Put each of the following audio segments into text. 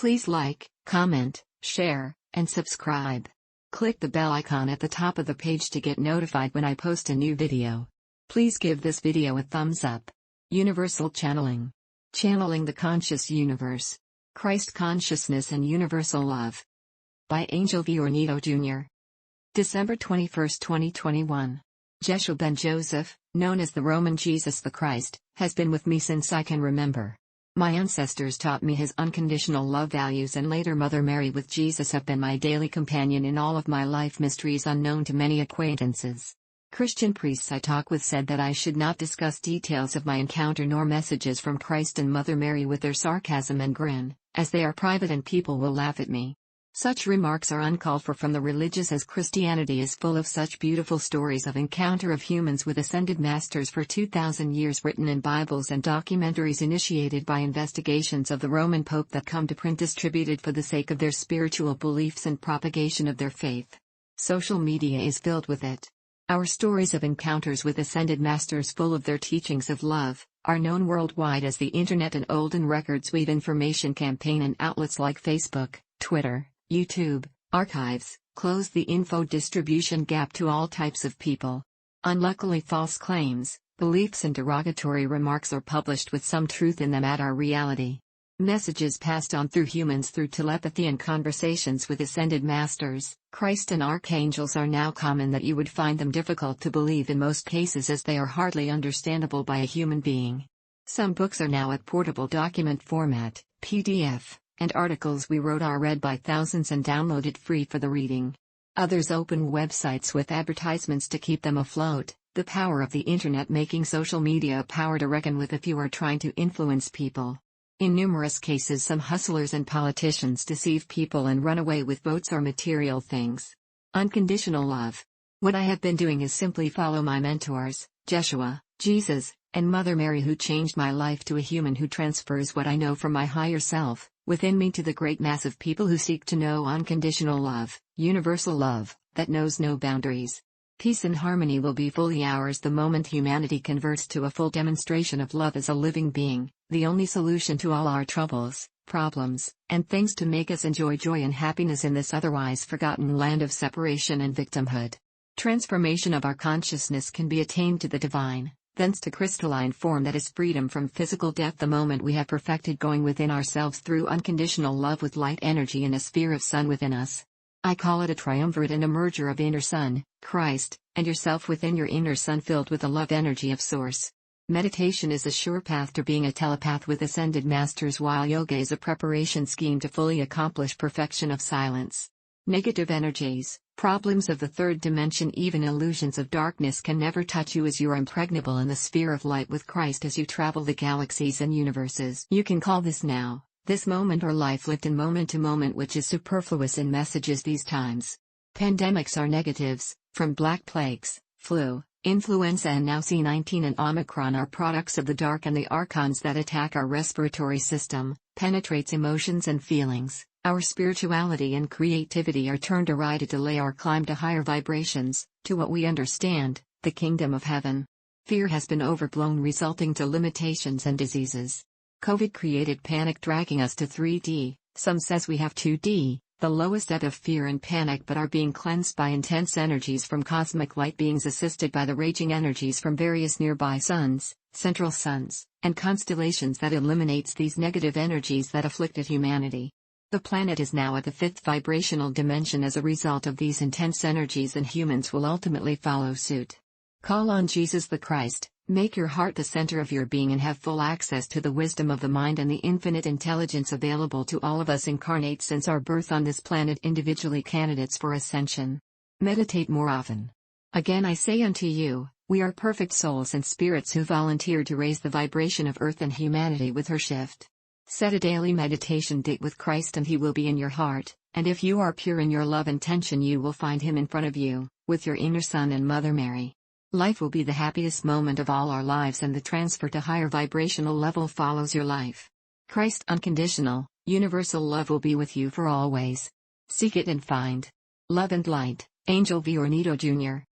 Please like, comment, share, and subscribe. Click the bell icon at the top of the page to get notified when I post a new video. Please give this video a thumbs up. Universal Channeling. Channeling the Conscious Universe. Christ Consciousness and Universal Love. By Angel V. Ornedo Jr. December 21, 2021. Jeshua ben Joseph, known as the Roman Jesus the Christ, has been with me since I can remember. My ancestors taught me his unconditional love values, and later Mother Mary with Jesus have been my daily companion in all of my life mysteries unknown to many acquaintances. Christian priests I talk with said that I should not discuss details of my encounter nor messages from Christ and Mother Mary with their sarcasm and grin, as they are private and people will laugh at me. Such remarks are uncalled for from the religious, as Christianity is full of such beautiful stories of encounter of humans with ascended masters for 2,000 years, written in Bibles and documentaries initiated by investigations of the Roman Pope that come to print, distributed for the sake of their spiritual beliefs and propagation of their faith. Social media is filled with it. Our stories of encounters with ascended masters full of their teachings of love are known worldwide as the Internet and Olden Records Weave Information Campaign, and outlets like Facebook, Twitter, YouTube, archives, close the info distribution gap to all types of people. Unluckily, false claims, beliefs and derogatory remarks are published with some truth in them at our reality. Messages passed on through humans through telepathy and conversations with ascended masters, Christ and archangels are now common that you would find them difficult to believe in most cases, as they are hardly understandable by a human being. Some books are now at portable document format, PDF. And articles we wrote are read by thousands and downloaded free for the reading. Others open websites with advertisements to keep them afloat. The power of the internet making social media a power to reckon with if you are trying to influence people. In numerous cases, some hustlers and politicians deceive people and run away with votes or material things. Unconditional love. What I have been doing is simply follow my mentors, Jeshua, Jesus, and Mother Mary, who changed my life to a human who transfers what I know from my higher self within me to the great mass of people who seek to know unconditional love, universal love, that knows no boundaries. Peace and harmony will be fully ours the moment humanity converts to a full demonstration of love as a living being, the only solution to all our troubles, problems, and things to make us enjoy joy and happiness in this otherwise forgotten land of separation and victimhood. Transformation of our consciousness can be attained to the divine, thence to crystalline form that is freedom from physical death the moment we have perfected going within ourselves through unconditional love with light energy in a sphere of sun within us. I call it a triumvirate and a merger of inner sun, Christ, and yourself within your inner sun filled with the love energy of Source. Meditation is a sure path to being a telepath with ascended masters, while yoga is a preparation scheme to fully accomplish perfection of silence. Negative energies, problems of the third dimension, even illusions of darkness can never touch you, as you are impregnable in the sphere of light with Christ as you travel the galaxies and universes. You can call this now, this moment, or life lived in moment to moment, which is superfluous in messages these times. Pandemics are negatives, from black plagues, flu, influenza, and now C-19 and Omicron are products of the dark and the archons that attack our respiratory system, penetrates emotions and feelings. Our spirituality and creativity are turned awry to delay our climb to higher vibrations, to what we understand, the kingdom of heaven. Fear has been overblown, resulting to limitations and diseases. COVID created panic, dragging us to 3D, some says we have 2D, the lowest ebb of fear and panic, but are being cleansed by intense energies from cosmic light beings, assisted by the raging energies from various nearby suns, central suns, and constellations that eliminates these negative energies that afflicted humanity. The planet is now at the 5th vibrational dimension as a result of these intense energies, and humans will ultimately follow suit. Call on Jesus the Christ, make your heart the center of your being, and have full access to the wisdom of the mind and the infinite intelligence available to all of us incarnate since our birth on this planet, individually candidates for ascension. Meditate more often. Again I say unto you, we are perfect souls and spirits who volunteer to raise the vibration of earth and humanity with her shift. Set a daily meditation date with Christ and he will be in your heart, and if you are pure in your love intention, you will find him in front of you, with your inner sun and Mother Mary. Life will be the happiest moment of all our lives, and the transfer to higher vibrational level follows your life. Christ unconditional, universal love will be with you for always. Seek it and find. Love and Light, Angel V. Ornedo Jr.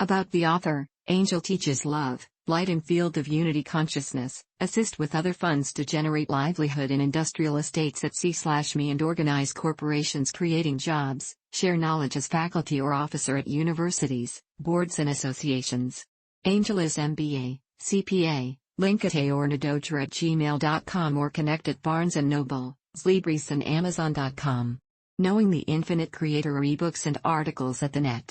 About the author. Angel teaches love, Light in field of unity consciousness, assist with other funds to generate livelihood in industrial estates at sea/me and organize corporations creating jobs, share knowledge as faculty or officer at universities, boards and associations. Angelis MBA, CPA, link at ornedo@gmail.com or connect at Barnes & Noble, Zlibris and Amazon.com. Knowing the Infinite Creator ebooks and articles at the net.